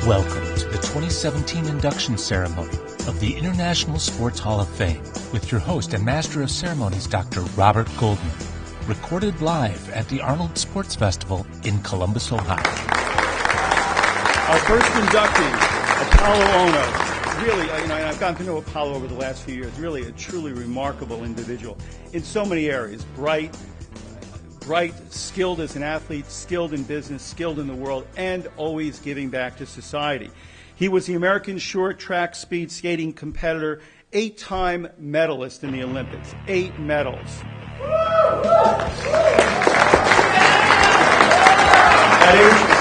Welcome to the 2017 induction ceremony of the International Sports Hall of Fame with your host and Master of Ceremonies, Dr. Robert Goldman. Recorded live at the Arnold Sports Festival in Columbus, Ohio. Our first inductee, Apolo Ohno. Really, I've gotten to know Apolo over the last few years. Really a truly remarkable individual in so many areas. Bright, skilled as an athlete, skilled in business, skilled in the world, and always giving back to society. He was the American short track speed skating competitor, 8-time medalist in the Olympics, 8 medals.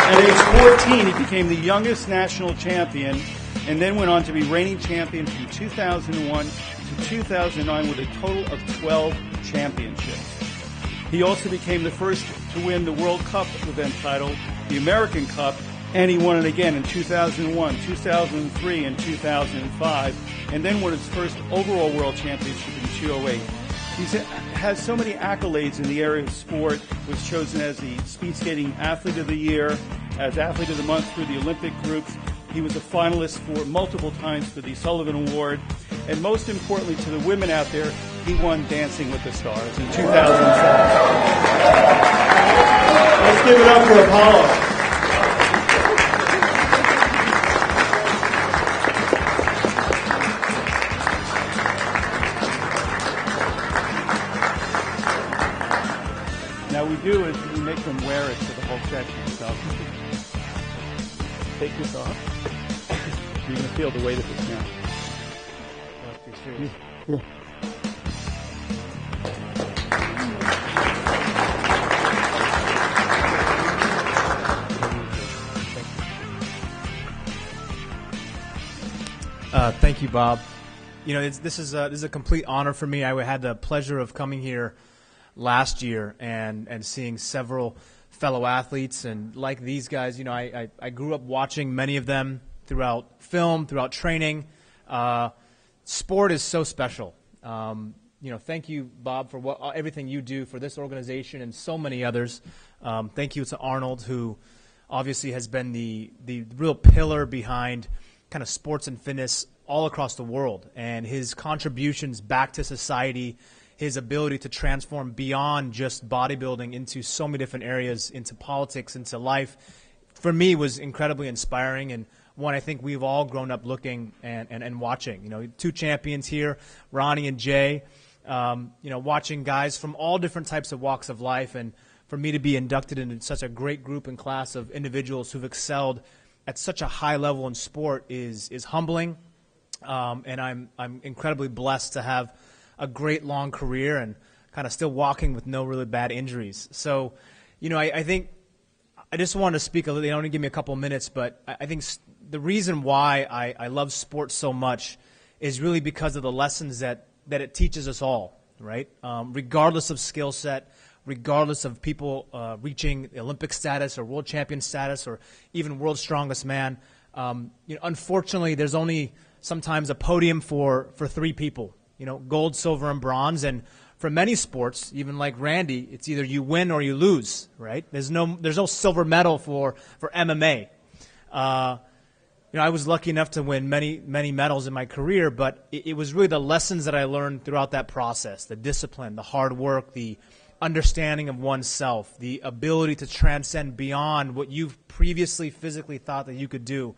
At age 14, he became the youngest national champion and then went on to be reigning champion from 2001 to 2009 with a total of 12 championships. He also became the first to win the World Cup event title, the American Cup, and he won it again in 2001, 2003, and 2005, and then won his first overall world championship in 2008. He has so many accolades in the area of sport. Was chosen as the Speed Skating Athlete of the Year, as Athlete of the Month through the Olympic groups. He was a finalist for multiple times for the Sullivan Award. And most importantly to the women out there, he won Dancing with the Stars in 2007. Let's give it up for Apolo. Now we do is we make them wear it for the whole session. So take this off. You're going to feel the weight of this now. Yeah. Thank you, Bob. You know, this is a complete honor for me. I had the pleasure of coming here last year and seeing several fellow athletes, and like these guys, you know, I grew up watching many of them throughout film, throughout training. Sport is so special. You know, thank you, Bob, for everything you do for this organization and so many others. Thank you to Arnold, who obviously has been the real pillar behind kind of sports and fitness all across the world, and his contributions back to society, his ability to transform beyond just bodybuilding into so many different areas, into politics, into life, for me was incredibly inspiring, and one I think we've all grown up looking and watching. You know, 2 champions here, Ronnie and Jay, you know, watching guys from all different types of walks of life, and for me to be inducted into such a great group and class of individuals who've excelled at such a high level in sport is humbling, and I'm incredibly blessed to have a great long career and kind of still walking with no really bad injuries. So, you know, I think I just wanted to speak a little. You only give me a couple minutes, but I think the reason why I love sports so much is really because of the lessons that it teaches us all, right? Regardless of skill set, regardless of people reaching Olympic status or world champion status or even world's strongest man. You know, unfortunately, there's only sometimes a podium for 3 people, you know, gold, silver, and bronze. And for many sports, even like Randy, it's either you win or you lose, right? There's no silver medal for MMA. You know, I was lucky enough to win many medals in my career, but it was really the lessons that I learned throughout that process, the discipline, the hard work, the understanding of oneself, the ability to transcend beyond what you've previously physically thought that you could do.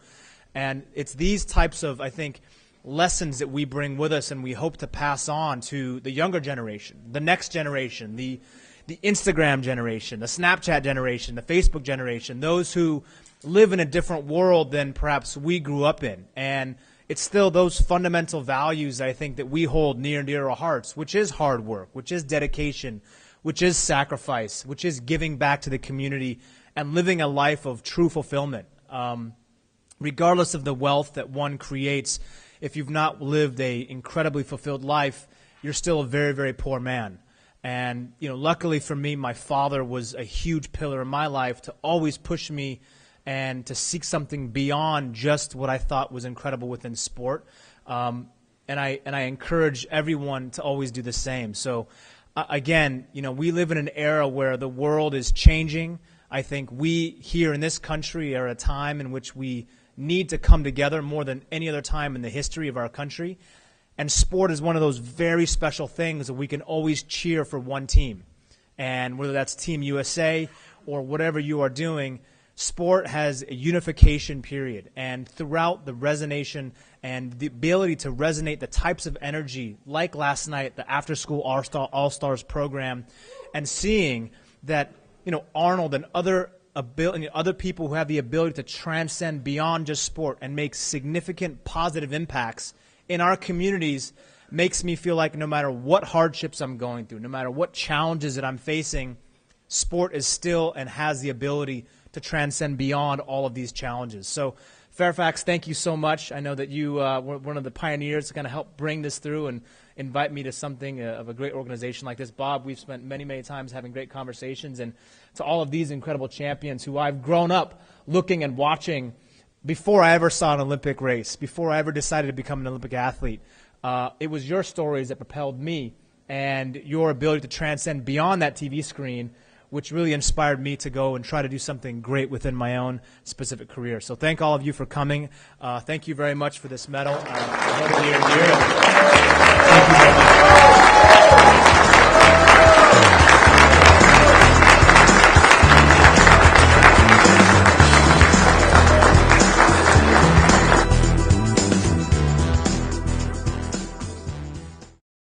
And it's these types of, I think, lessons that we bring with us and we hope to pass on to the younger generation, the next generation, the Instagram generation, the Snapchat generation, the Facebook generation, those who live in a different world than perhaps we grew up in. And it's still those fundamental values, I think, that we hold near and dear to our hearts, which is hard work, which is dedication, which is sacrifice, which is giving back to the community and living a life of true fulfillment. Regardless of the wealth that one creates, if you've not lived a incredibly fulfilled life, you're still a very, very poor man. And, you know, luckily for me, my father was a huge pillar in my life to always push me and to seek something beyond just what I thought was incredible within sport. And I encourage everyone to always do the same. So, again, you know, we live in an era where the world is changing. I think we here in this country are at a time in which we need to come together more than any other time in the history of our country. And sport is one of those very special things that we can always cheer for one team. And whether that's Team USA or whatever you are doing, sport has a unification period. And throughout the resonation and the ability to resonate the types of energy, like last night, the after-school All-Stars program, and seeing that, Arnold and other people who have the ability to transcend beyond just sport and make significant positive impacts in our communities makes me feel like no matter what hardships I'm going through, no matter what challenges that I'm facing, sport is still and has the ability to transcend beyond all of these challenges. So, Fairfax, thank you so much. I know that you were one of the pioneers to kind of help bring this through and invite me to something of a great organization like this. Bob, we've spent many, many times having great conversations, and to all of these incredible champions who I've grown up looking and watching before I ever saw an Olympic race, before I ever decided to become an Olympic athlete. It was your stories that propelled me and your ability to transcend beyond that TV screen, which really inspired me to go and try to do something great within my own specific career. So thank all of you for coming. Thank you very much for this medal. Thank you very much.